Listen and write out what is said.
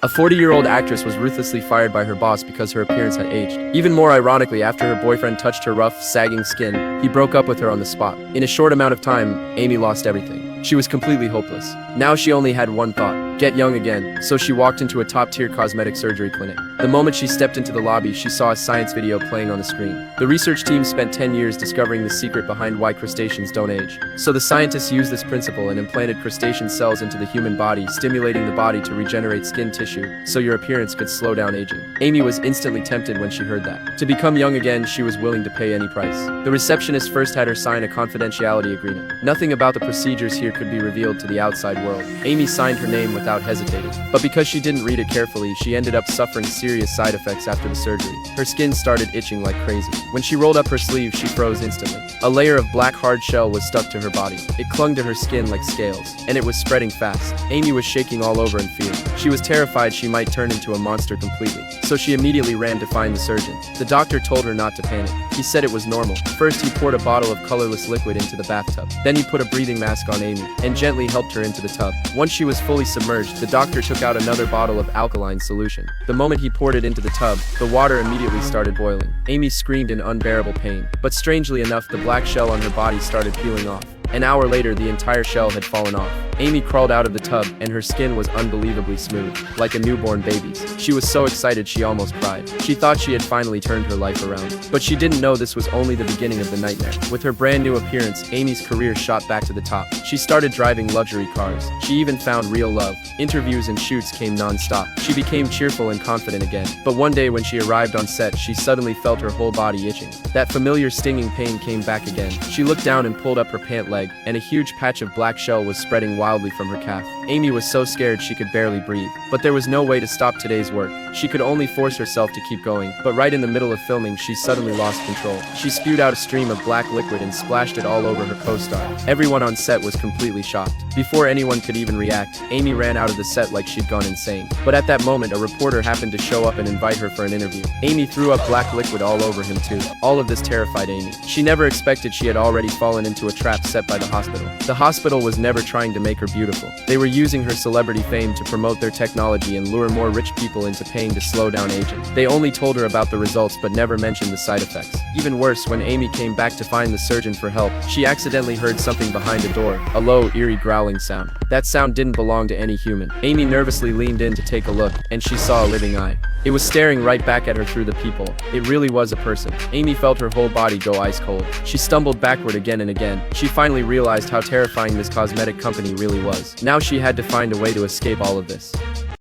A 40-year-old actress was ruthlessly fired by her boss because her appearance had aged. Even more ironically, after her boyfriend touched her rough, sagging skin, he broke up with her on the spot. In a short amount of time, Amy lost everything. She was completely hopeless. Now she only had one thought: get young again. So she walked into a top-tier cosmetic surgery clinic. The moment she stepped into the lobby, she saw a science video playing on the screen. The research team spent 10 years discovering the secret behind why crustaceans don't age. So the scientists used this principle and implanted crustacean cells into the human body, stimulating the body to regenerate skin tissue, so your appearance could slow down aging. Amy was instantly tempted when she heard that. To become young again, she was willing to pay any price. The receptionist first had her sign a confidentiality agreement. Nothing about the procedures here could be revealed to the outside world. Amy signed her name without hesitating. But because she didn't read it carefully, she ended up suffering serious side effects after the surgery. Her skin started itching like crazy. When she rolled up her sleeve, she froze instantly. A layer of black hard shell was stuck to her body. It clung to her skin like scales, and it was spreading fast. Amy was shaking all over in fear. She was terrified she might turn into a monster completely, so she immediately ran to find the surgeon. The doctor told her not to panic. He said it was normal. First, he poured a bottle of colorless liquid into the bathtub. Then he put a breathing mask on Amy and gently helped her into the tub. Once she was fully submerged, the doctor took out another bottle of alkaline solution. The moment he poured it into the tub, the water immediately started boiling. Amy screamed in unbearable pain, but strangely enough, the black shell on her body started peeling off. An hour later, the entire shell had fallen off. Amy crawled out of the tub, and her skin was unbelievably smooth, like a newborn baby's. She was so excited she almost cried. She thought she had finally turned her life around. But she didn't know this was only the beginning of the nightmare. With her brand new appearance, Amy's career shot back to the top. She started driving luxury cars. She even found real love. Interviews and shoots came non-stop. She became cheerful and confident again. But one day when she arrived on set, she suddenly felt her whole body itching. That familiar stinging pain came back again. She looked down and pulled up her pant leg, and a huge patch of black shell was spreading wildly from her calf. Amy was so scared she could barely breathe. But there was no way to stop today's work. She could only force herself to keep going. But right in the middle of filming, she suddenly lost control. She spewed out a stream of black liquid and splashed it all over her co-star. Everyone on set was completely shocked. Before anyone could even react, Amy ran out of the set like she'd gone insane. But at that moment, a reporter happened to show up and invite her for an interview. Amy threw up black liquid all over him too. All of this terrified Amy. She never expected she had already fallen into a trap set by the hospital. The hospital was never trying to make her beautiful. They were using her celebrity fame to promote their technology and lure more rich people into paying to slow down aging. They only told her about the results but never mentioned the side effects. Even worse, when Amy came back to find the surgeon for help, she accidentally heard something behind a door, a low, eerie growling sound. That sound didn't belong to any human. Amy nervously leaned in to take a look, and she saw a living eye. It was staring right back at her through the peephole. It really was a person. Amy felt her whole body go ice cold. She stumbled backward again and again. She finally realized how terrifying this cosmetic company really was. Now she had to find a way to escape all of this.